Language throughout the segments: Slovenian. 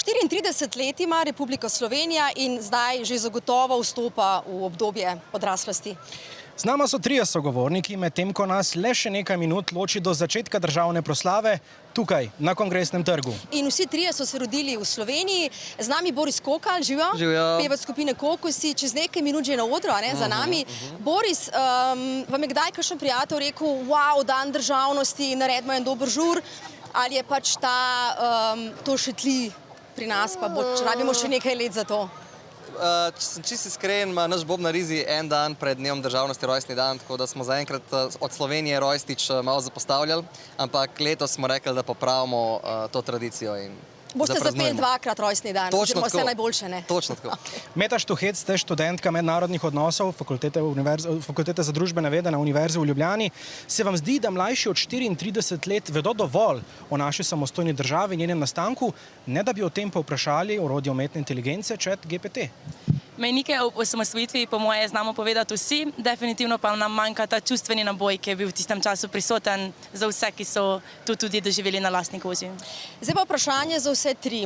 34 let ima Republika Slovenija in zdaj že zagotovo vstopa v obdobje odraslosti. Z nama so trije sogovorniki, medtem ko nas le še nekaj minut loči do začetka državne proslave tukaj, na Kongresnem trgu. In vsi trije so se rodili v Sloveniji. Z nami Boris Kokalj, živijo, pevec skupine Kokosi, čez nekaj minut že na odru, za nami. Boris, vam je kdaj kakšen prijatelj rekel, wow, dan državnosti, naredimo en dober žur, ali je pač to še tli pri nas, pa rabimo še nekaj let za to? Če sem čisto iskren, ima naš Bob na rizi en dan pred dnevom državnosti rojstni dan, tako da smo zaenkrat od Slovenije rojstič malo zapostavljali, ampak letos smo rekli, da popravimo to tradicijo in boste zapeli dvakrat rojstni dan, oziroma vse najboljše, ne? Točno tako. Meta Štuhec, ste študentka mednarodnih odnosov Fakultete za družbene vede na Univerzi v Ljubljani. Se vam zdi, da mlajši od 34 let vedo dovolj o naši samostojni državi in njenem nastanku, ne da bi o tem povprašali orodje umetne inteligence, chat GPT? Mejnike o osamosvojitvi po moje znamo povedati vsi, definitivno pa nam manjka ta čustveni naboj, ki je bil v tistem času prisoten za vse, ki so to tudi doživeli na lastni koži. Zdaj pa vprašanje za vse tri.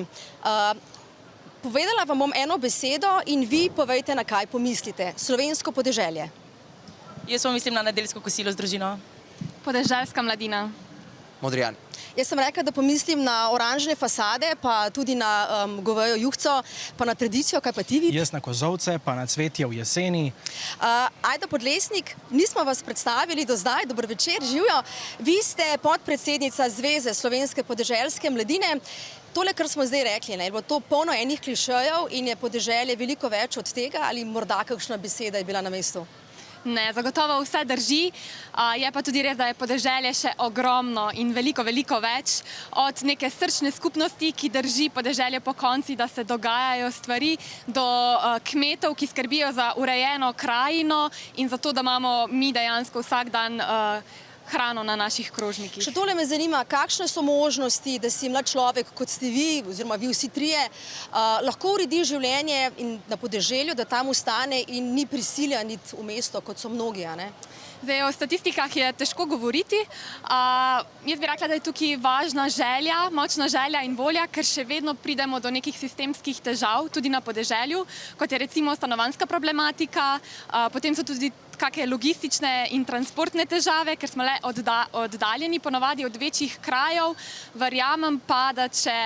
Povedala vam bom eno besedo in vi povejte, na kaj pomislite. Slovensko podeželje. Jaz mislim na nedeljsko kosilo z družino. Podeželska mladina. Modrijani. Jaz sem rekla, da pomislim na oranžne fasade, pa tudi na govejo juhco, pa na tradicijo, kaj pa ti vidiš? Jaz na kozovce, pa na cvetje v jeseni. Ajda Podlesnik, nismo vas predstavili do zdaj, dober večer, živijo. Vi ste podpredsednica Zveze slovenske podeželske mladine. Tole, kar smo zdaj rekli, je bilo to polno enih klišejev in je podeželje veliko več od tega, ali morda kakšna beseda je bila na mestu? Ne, zagotovo vse drži, je pa tudi res, da je podeželje še ogromno in veliko, veliko več. Od neke srčne skupnosti, ki drži podeželje po konci, da se dogajajo stvari, do kmetov, ki skrbijo za urejeno krajino in za to, da imamo mi dejansko vsak dan hrano na naših krožnikih. Še tole me zanima, kakšne so možnosti, da si mlad človek, kot ste vi, oziroma vi vsi trije, lahko uredi življenje na podeželju, da tam ostane in ni prisiljen iti v mesto, kot so mnogi, a ne? Zdaj, o statistikah je težko govoriti. Jaz bi rekla, da je tukaj važna želja, močna želja in volja, ker še vedno pridemo do nekih sistemskih težav, tudi na podeželju, kot je recimo stanovanjska problematika, potem so tudi kakšne logistične in transportne težave, ker smo le oddaljeni ponavadi od večjih krajev. Verjamem pa, da če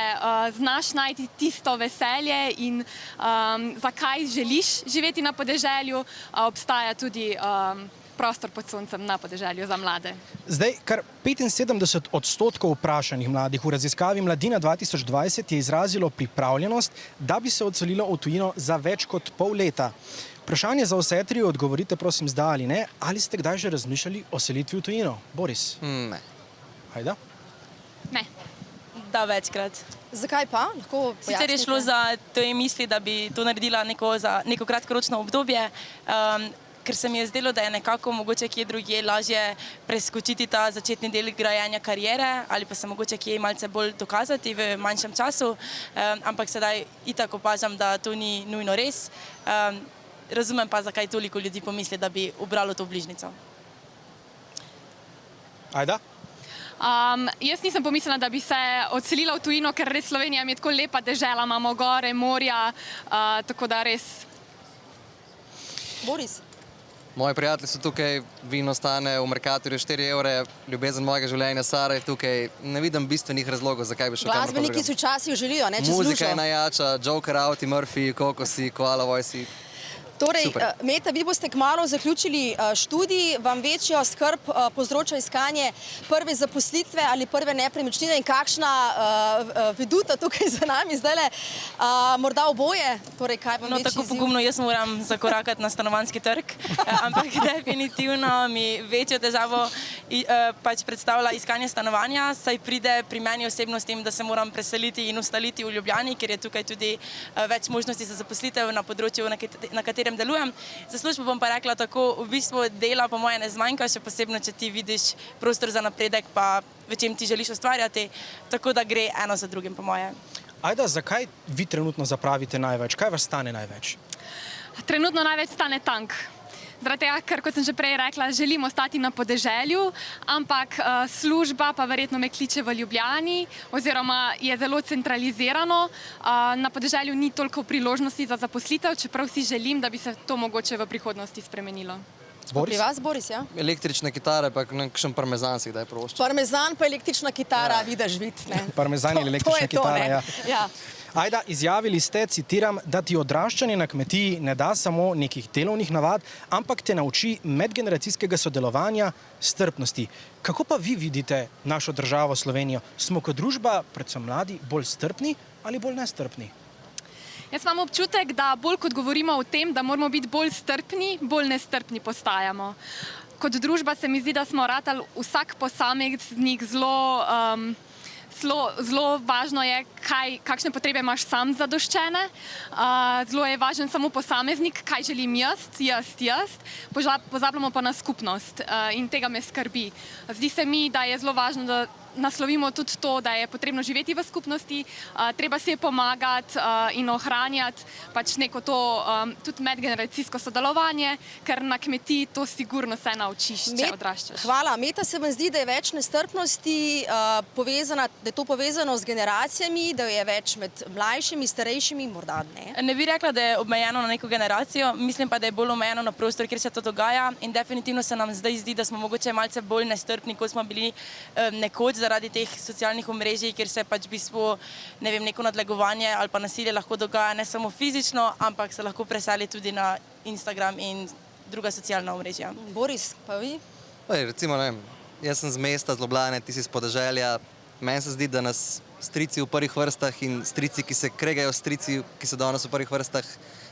znaš najti tisto veselje in zakaj želiš živeti na podeželju, obstaja tudi prostor pod soncem na podeželju za mlade. Zdaj, kar 75% vprašanih mladih v raziskavi Mladina 2020 je izrazilo pripravljenost, da bi se odselilo v tujino za več kot pol leta. Vprašanje za vse tri, odgovorite prosim zdaj ali ne, ali ste kdaj že razmišljali o selitvi v tujino? Boris? Ne. Ajda? Ne. Da, večkrat. Zakaj pa? Lahko pojasnite? Sicer je šlo za te misli, da bi to naredila za neko kratkoročno obdobje, ker se mi je zdelo, da je nekako mogoče kje drugje lažje preskočiti ta začetni del grajenja kariere ali pa se mogoče kje malce bolj dokazati v manjšem času, ampak sedaj itak opažam, da to ni nujno res. Razumem pa, zakaj toliko ljudi pomisli, da bi ubralo to bližnjico. Ajda? Jaz nisem pomislila, da bi se odselila v tujino, ker res Slovenija mi je tako lepa dežela, imamo gore, morja, tako da res. Boris? Moji prijatelji so tukaj, vino stane v Mercatorju 4 evre, ljubezen mojega življenja, Sara je tukaj. Ne vidim bistvenih razlogov, zakaj bi šel kam drugam. Glasbeniki si včasih želijo, ne, če slušajo. Muzika je najjača, Joker, Auti, Murphy, Kokosi, Koala Voice. Torej, Meta, vi boste kmalu zaključili študij, vam večjo skrb povzroča iskanje prve zaposlitve ali prve nepremičnine in kakšna veduta tukaj za nami zdajle, morda oboje? Torej, kaj vam večji izziv? Tako pogumno jaz moram zakorakati na stanovanjski trg, ampak definitivno mi večjo težavo pač predstavlja iskanje stanovanja, saj pride pri meni osebno s tem, da se moram preseliti in ustaliti v Ljubljani, ker je tukaj tudi več možnosti za zaposlitev na področju, na katerem delujem. Za službo bom pa rekla tako, v bistvu dela po moje ne zmanjka, še posebno, če ti vidiš prostor za napredek, pa v čem ti želiš ustvarjati, tako da gre eno za drugim po moje. Ajda, zakaj vi trenutno zapravite največ? Kaj vas stane največ? Trenutno največ stane tank. Zaradi tega, ker, kot sem že prej rekla, želim ostati na podeželju, ampak služba pa verjetno me kliče v Ljubljani oziroma je zelo centralizirano. Na podeželju ni toliko priložnosti za zaposlitev, čeprav si želim, da bi se to mogoče v prihodnosti spremenilo. Pri vas, Boris, ja? Električne kitare, pa kakšen parmezan si kdaj prošča. Parmezan pa električna kitara, vidiš, ne? Parmezan in električna kitara, ja. Ja. Ajda, izjavili ste, citiram, da ti odraščanje na kmetiji ne da samo nekih delovnih navad, ampak te nauči medgeneracijskega sodelovanja, strpnosti. Kako pa vi vidite našo državo Slovenijo? Smo kot družba, predvsem mladi, bolj strpni ali bolj nestrpni? Jaz imam občutek, da bolj kot govorimo o tem, da moramo biti bolj strpni, bolj nestrpni postajamo. Kot družba se mi zdi, da smo ratali vsak posameznik zelo važno je, kakšne potrebe imaš sam zadoščene. Zelo je važen samo posameznik, kaj želim jaz. Pozabljamo pa na skupnost in tega me skrbi. Zdi se mi, da je zelo važno, da naslovimo tudi to, da je potrebno živeti v skupnosti, treba si je pomagati in ohranjati pač neko to tudi medgeneracijsko sodelovanje, ker na kmetiji to sigurno se naučiš, če odraščaš. Hvala. Meta, se vam zdi, da je več nestrpnosti povezana, da je to povezano z generacijami, da je več med mlajšimi, starejšimi, morda ne? Ne bi rekla, da je obmejeno na neko generacijo, mislim pa, da je bolj omejeno na prostor, kjer se to dogaja in definitivno se nam zdaj zdi, da smo mogoče malce bolj nestrpni, kot smo bili nekoč, zaradi teh socialnih omrežij, kjer se pač v bistvu, ne vem, neko nadlegovanje ali pa nasilje lahko dogaja ne samo fizično, ampak se lahko preseli tudi na Instagram in druga socialna omrežja. Boris, pa vi? Recimo, ne vem, jaz sem z mesta, z Ljubljane, ti si z podeželja. Meni se zdi, da nas strici v prvih vrstah in strici, ki se kregajo strici, ki so danes v prvih vrstah,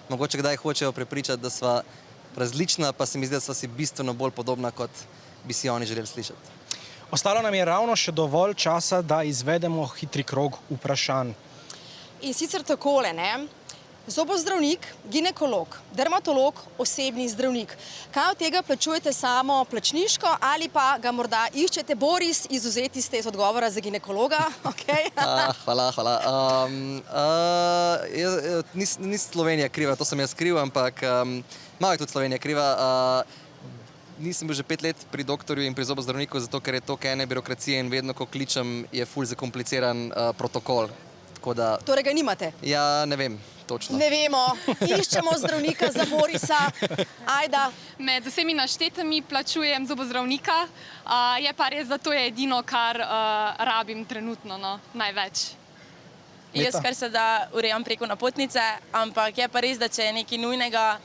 mogoče kdaj hočejo prepričati, da sva različna, pa se mi zdi, da sva si bistveno bolj podobna, kot bi si oni želeli slišati. Ostalo nam je ravno še dovolj časa, da izvedemo hitri krog vprašanj. In sicer takole, ne? Zobozdravnik, ginekolog, dermatolog, osebni zdravnik. Kaj od tega plačujete samo plačniško ali pa ga morda iščete? Boris, izvzeti ste iz odgovora za ginekologa. Okay. Hvala. Ni Slovenija kriva, to sem jaz kriv, ampak malo je tudi Slovenija kriva. Nisem bil že 5 let pri doktorju in pri zobozdravniku, zato ker je toliko ene birokracije in vedno, ko kličem, je ful zakompliciran protokol. Torej ga nimate? Ja, ne vem, točno. Ne vemo. Iščemo zdravnika za Borisa. Ajda. Med vsemi naštetimi plačujem zobozdravnika, je pa res, da to je edino, kar rabim trenutno, največ. Jaz kar se da urejam preko napotnice, ampak je pa res, da če je nekaj nujnega,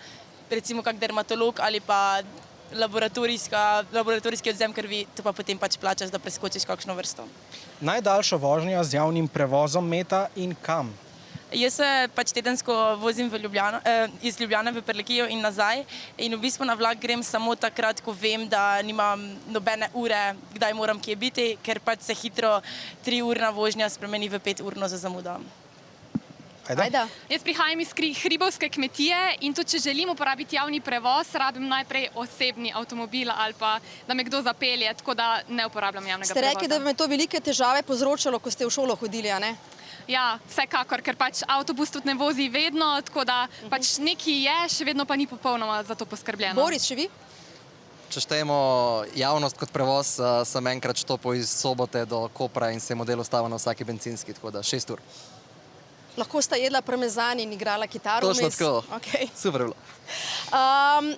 recimo kak dermatolog ali pa laboratorijski odzem krvi, to pa potem pač plačaš, da preskočiš kakšno vrsto. Najdaljša vožnja z javnim prevozom, Meta, in kam? Jaz se pač tedensko vozim iz Ljubljane v Prlekijo in nazaj in v bistvu na vlak grem samo takrat, ko vem, da nimam nobene ure, kdaj moram kje biti, ker pač se hitro 3-urna vožnja spremeni v 5-urno za zamudo. Ajda. Jaz prihajam iz hribovske kmetije in tudi, če želim uporabiti javni prevoz, rabim najprej osebni avtomobil ali pa, da me kdo zapelje, tako da ne uporabljam javnega prevoza. Ste rekli, da bi me to velike težave povzročalo, ko ste v šolo hodili, a ne? Ja, vsekakor, ker pač avtobus tudi ne vozi vedno, tako da pač nekaj je, še vedno pa ni popolnoma za to poskrbljeno. Boris, še vi? Če štejemo javnost kot prevoz, sem enkrat štopil iz Sobote do Kopra in se je model ustavil na vsaki bencinski, tako da 6 ur. Lahko sta jedla parmezan in igrala kitaro vmes? Točno tako. Okay. Super je bilo.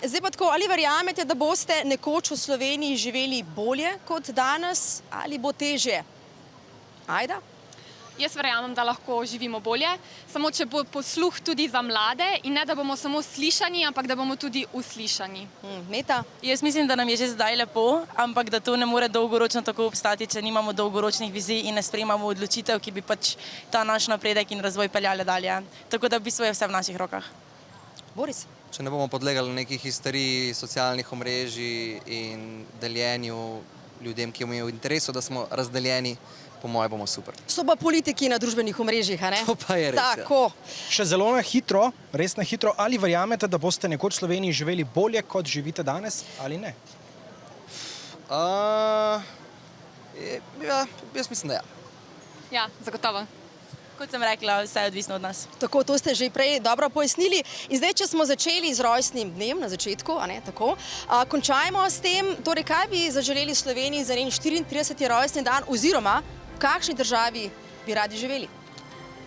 Zdaj pa tako, ali verjamete, da boste nekoč v Sloveniji živeli bolje kot danes ali bo težje? Ajda? Jaz verjamem, da lahko živimo bolje, samo če bo posluh tudi za mlade in ne, da bomo samo slišani, ampak da bomo tudi uslišani. Meta? Jaz mislim, da nam je že zdaj lepo, ampak da to ne more dolgoročno tako obstati, če nimamo dolgoročnih vizij in ne sprejemamo odločitev, ki bi pač ta naš napredek in razvoj peljale dalje. Tako da v bistvu je vse v naših rokah. Boris? Če ne bomo podlegali neki histeriji socialnih omrežij in deljenju ljudem, ki imajo v interesu, da smo razdeljeni, po moje bomo super. So pa politiki na družbenih omrežjih, a ne? To pa je res, Tako. Še zelo na hitro, res na hitro, ali verjamete, da boste nekoč v Sloveniji živeli bolje, kot živite danes, ali ne? Ja, jaz mislim, da ja. Ja, zagotovo. Kot sem rekla, vse je odvisno od nas. Tako, to ste že prej dobro pojasnili. In zdaj, če smo začeli z rojstnim dnem na začetku, končajmo s tem, torej, kaj bi zaželeli Sloveniji za njen 34. rojstni dan oziroma v kakšni državi bi radi živeli?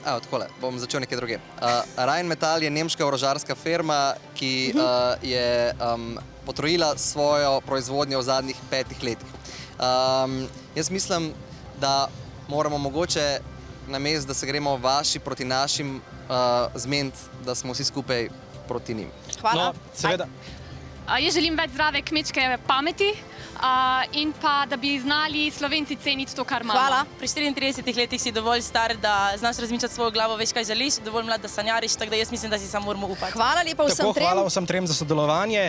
Takole, bom začel nekaj druge. Rheinmetall je nemška orožarska firma, ki je potrojila svojo proizvodnjo v zadnjih 5 letih. Jaz mislim, da moramo mogoče namesto, da se gremo vaši proti našim, zmeniti, da smo vsi skupaj proti njim. Hvala. No, seveda. Jaz želim več zdrave kmečke pameti in pa, da bi znali Slovenci ceniti to, kar imamo. Hvala. Pri 34 letih si dovolj star, da znaš razmišljati svojo glavo, veš, kaj želiš, dovolj mlad, da sanjariš, tako da jaz mislim, da si samo moramo upati. Hvala lepa vsem Tako, trem. hvala vsem trem za sodelovanje.